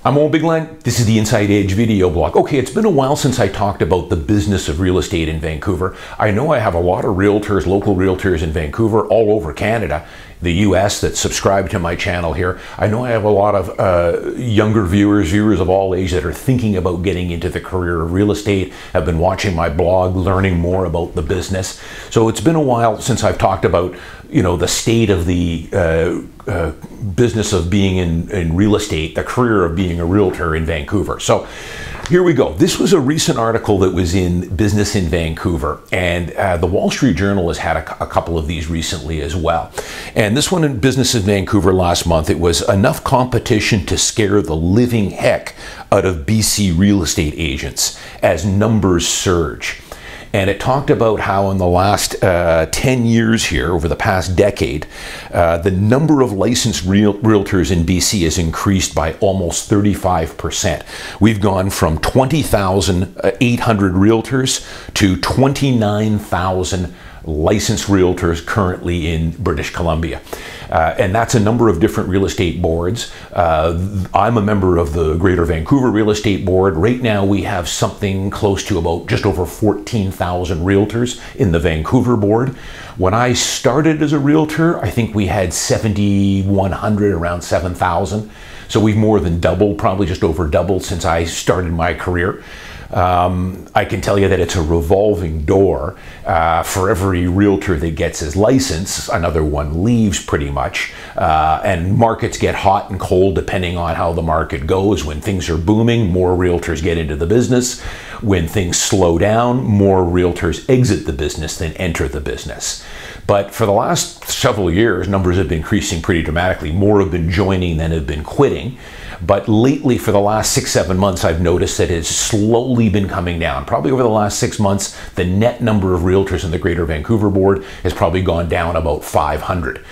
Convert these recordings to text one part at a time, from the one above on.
I'm Owen Bigland. This is the Inside Edge video blog. Okay, it's been a while since I talked about the business of real estate in Vancouver. I know I have a lot of realtors, local realtors in Vancouver, all over Canada, the US, that subscribe to my channel here. I know I have a lot of younger viewers of all ages that are thinking about getting into the career of real estate, have been watching my blog, learning more about the business. So it's been a while since I've talked about, the state of the business of being in real estate, the career of being a realtor in Vancouver. So here we go. This was a recent article that was in Business in Vancouver, and the Wall Street Journal has had a couple of these recently as well. And this one in Business in Vancouver last month, it was enough competition to scare the living heck out of BC real estate agents as numbers surge. And it talked about how in the last 10 years here, over the past decade, the number of licensed realtors in BC has increased by almost 35%. We've gone from 20,800 realtors to 29,000 licensed realtors currently in British Columbia. And that's a number of different real estate boards. I'm a member of the Greater Vancouver Real Estate Board. Right now we have something close to about just over 14,000 realtors in the Vancouver board. When I started as a realtor, I think we had 7,100, around 7,000. So we've more than doubled, probably just over doubled since I started my career. I can tell you that it's a revolving door. For every realtor that gets his license, another one leaves pretty much. And markets get hot and cold depending on how the market goes. When things are booming, more realtors get into the business. When things slow down, more realtors exit the business than enter the business. But for the last several years, numbers have been increasing pretty dramatically. More have been joining than have been quitting. But lately, for the last 6-7 months, I've noticed that it's slowly been coming down. Probably over the last 6 months, the net number of realtors in the Greater Vancouver board has probably gone down about 500.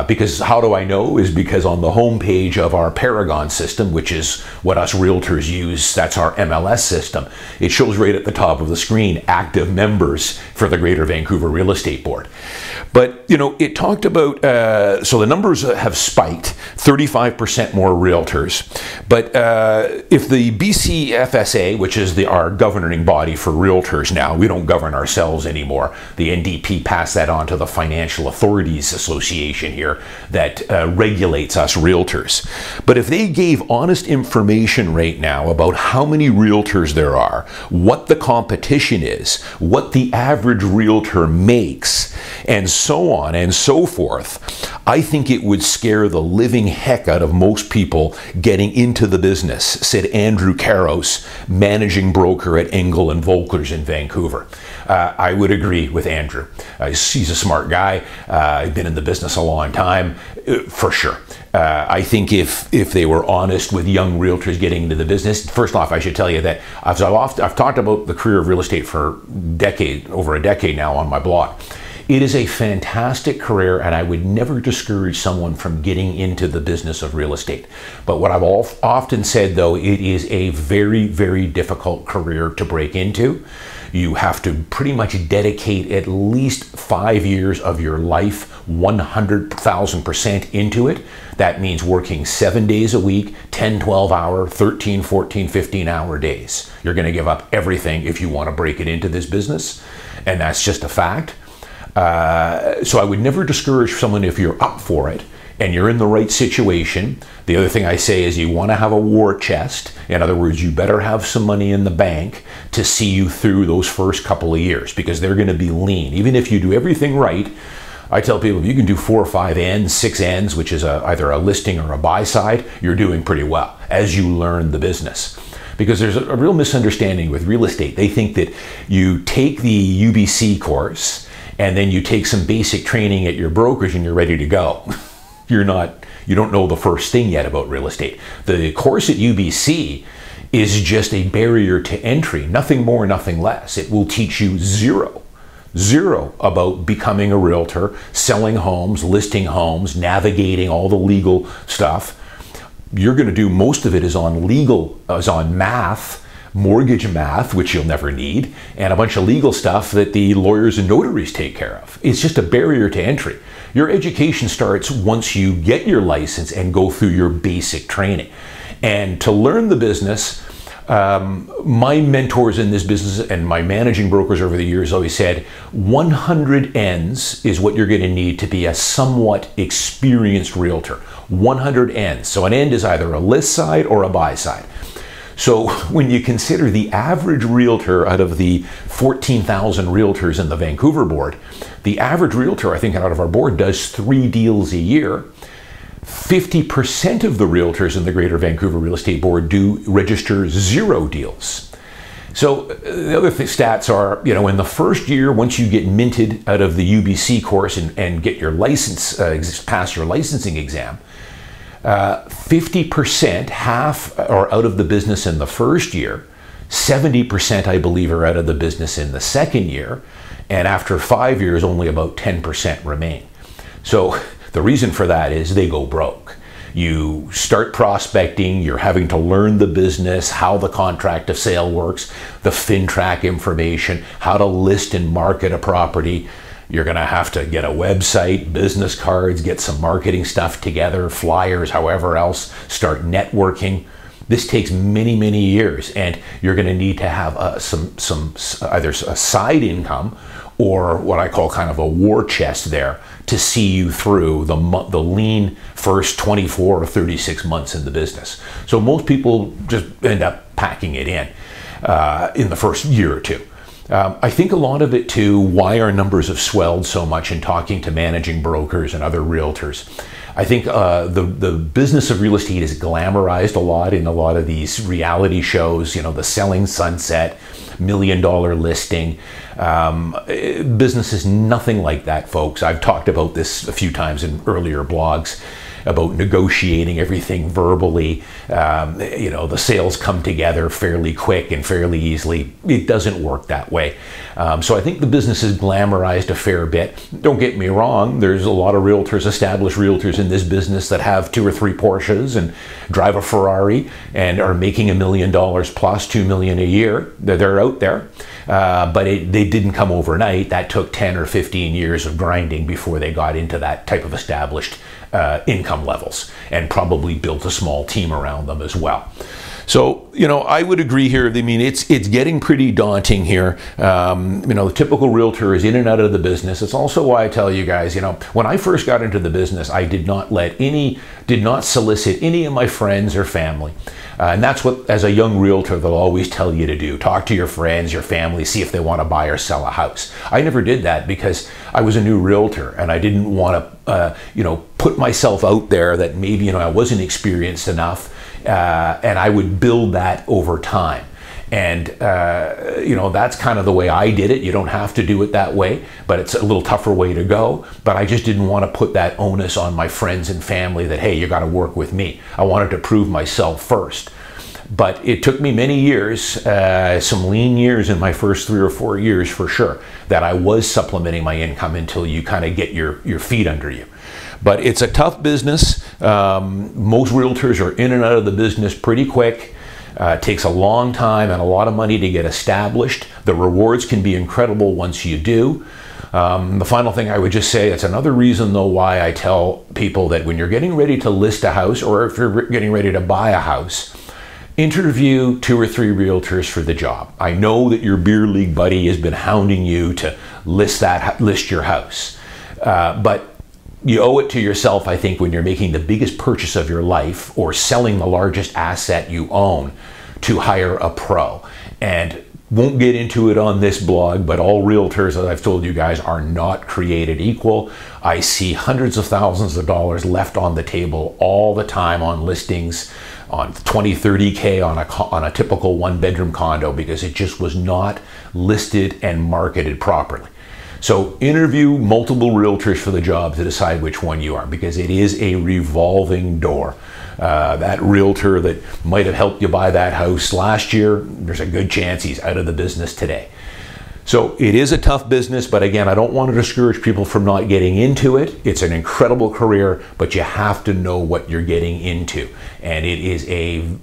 Because how do I know? Is because on the homepage of our Paragon system, which is what us realtors use, that's our MLS system, it shows right at the top of the screen active members for the Greater Vancouver Real Estate Board. But, it talked about, so the numbers have spiked, 35% more realtors. But if the BC FSA, which is our governing body for realtors now, we don't govern ourselves anymore. The NDP passed that on to the Financial Authorities Association here that regulates us realtors. But if they gave honest information right now about how many realtors there are, what the competition is, what the average realtor makes, and so on and so forth, I think it would scare the living heck out of most people getting into the business, said Andrew Caros, managing broker at Engel and Volkers in Vancouver. I would agree with Andrew. He's a smart guy. He's been in the business a long time, for sure. I think if they were honest with young realtors getting into the business, first off, I should tell you that I've talked about the career of real estate for over a decade now on my blog. It is a fantastic career, and I would never discourage someone from getting into the business of real estate. But what I've often said, though, it is a very, very difficult career to break into. You have to pretty much dedicate at least 5 years of your life, 100,000% into it. That means working 7 days a week, 10, 12 hour, 13, 14, 15 hour days. You're going to give up everything if you want to break it into this business, and that's just a fact. So I would never discourage someone if you're up for it and you're in the right situation. The other thing I say is you want to have a war chest. In other words, you better have some money in the bank to see you through those first couple of years, because they're going to be lean. Even if you do everything right, I tell people if you can do 4 or 5 ends, 6 ends, which is either a listing or a buy side, you're doing pretty well as you learn the business. Because there's a real misunderstanding with real estate. They think that you take the UBC course and then you take some basic training at your brokerage and you're ready to go. You don't know the first thing yet about real estate. The course at UBC is just a barrier to entry, nothing more, nothing less. It will teach you zero about becoming a realtor, selling homes, listing homes, navigating all the legal stuff. You're going to do most of it is on math, mortgage math, which you'll never need, and a bunch of legal stuff that the lawyers and notaries take care of. It's just a barrier to entry. Your education starts once you get your license and go through your basic training. And to learn the business, my mentors in this business and my managing brokers over the years always said 100 N's is what you're going to need to be a somewhat experienced realtor. 100 N's. So an end is either a list side or a buy side. So when you consider the average realtor out of the 14,000 realtors in the Vancouver board, the average realtor, I think, out of our board does 3 deals a year. 50% of the realtors in the Greater Vancouver Real Estate Board do register 0 deals. So the other stats are, you know, in the first year, once you get minted out of the UBC course and get your license, pass your licensing exam, 50%, half are out of the business in the first year. 70%, I believe, are out of the business in the second year. And after 5 years, only about 10% remain. So the reason for that is they go broke. You start prospecting, you're having to learn the business, how the contract of sale works, the FinTrack information, how to list and market a property. You're going to have to get a website, business cards, get some marketing stuff together, flyers, however else, start networking. This takes many, many years, and you're going to need to have either a side income or what I call kind of a war chest there to see you through the lean first 24 or 36 months in the business. So most people just end up packing it in the first year or two. I think a lot of it too, why our numbers have swelled so much in talking to managing brokers and other realtors. I think the business of real estate is glamorized a lot in a lot of these reality shows, you know, the Selling Sunset, $1 million listing. Business is nothing like that, folks. I've talked about this a few times in earlier blogs about negotiating everything verbally. You know, the sales come together fairly quick and fairly easily. It doesn't work that way. So I think the business is glamorized a fair bit. Don't get me wrong, there's a lot of realtors, established realtors in this business that have 2 or 3 Porsches and drive a Ferrari and are making $1 million plus, $2 million a year. They're out there. But they didn't come overnight. That took 10 or 15 years of grinding before they got into that type of established income levels, and probably built a small team around them as well. So, you know, I would agree here. I mean, it's getting pretty daunting here. You know, the typical realtor is in and out of the business. It's also why I tell you guys, you know, when I first got into the business, I did not solicit any of my friends or family. And that's what, as a young realtor, they'll always tell you to do. Talk to your friends, your family, see if they want to buy or sell a house. I never did that because I was a new realtor and I didn't want to, you know, put myself out there that maybe, you know, I wasn't experienced enough, and I would build that over time. And, you know, that's kind of the way I did it. You don't have to do it that way, but it's a little tougher way to go. But I just didn't want to put that onus on my friends and family that, hey, you got to work with me. I wanted to prove myself first. But it took me many years, some lean years in my first 3 or 4 years for sure, that I was supplementing my income until you kind of get your feet under you. But it's a tough business. Most realtors are in and out of the business pretty quick. It takes a long time and a lot of money to get established. The rewards can be incredible once you do. The final thing I would just say, it's another reason though why I tell people that when you're getting ready to list a house, or if you're getting ready to buy a house, interview 2 or 3 realtors for the job. I know that your beer league buddy has been hounding you to list your house, but you owe it to yourself, I think, when you're making the biggest purchase of your life or selling the largest asset you own, to hire a pro. And won't get into it on this blog, but all realtors, as I've told you guys, are not created equal. I see hundreds of thousands of dollars left on the table all the time on listings, on 20, 30K on a typical 1-bedroom condo, because it just was not listed and marketed properly. So interview multiple realtors for the job to decide which one you are, because it is a revolving door. That realtor that might have helped you buy that house last year, there's a good chance he's out of the business today. So it is a tough business, but again, I don't want to discourage people from not getting into it. It's an incredible career, but you have to know what you're getting into. And it is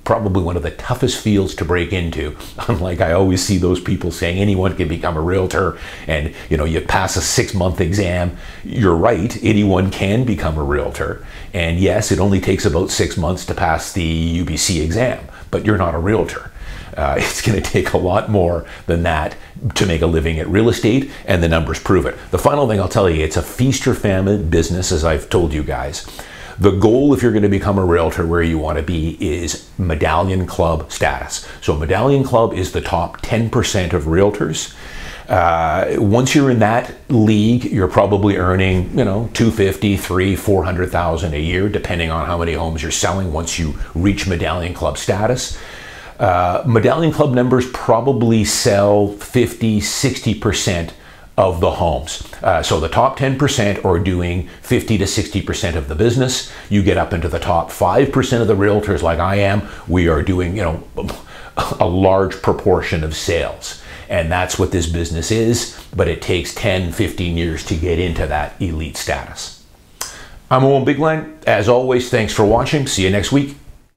probably one of the toughest fields to break into. Unlike I always see those people saying anyone can become a realtor and you pass a 6-month exam. You're right, anyone can become a realtor. And yes, it only takes about 6 months to pass the UBC exam, but you're not a realtor. It's going to take a lot more than that to make a living at real estate, and the numbers prove it. The final thing I'll tell you, it's a feast or famine business, as I've told you guys. The goal, if you're going to become a realtor where you want to be, is Medallion Club status. So Medallion Club is the top 10% of realtors. Once you're in that league, you're probably earning, $250,000, $300,000, $400,000 a year, depending on how many homes you're selling once you reach Medallion Club status. Medallion Club members probably sell 50–60% of the homes. So the top 10% are doing 50 to 60% of the business. You get up into the top 5% of the realtors like I am, we are doing, a large proportion of sales. And that's what this business is, but it takes 10, 15 years to get into that elite status. I'm Owen Bigland. As always, thanks for watching. See you next week.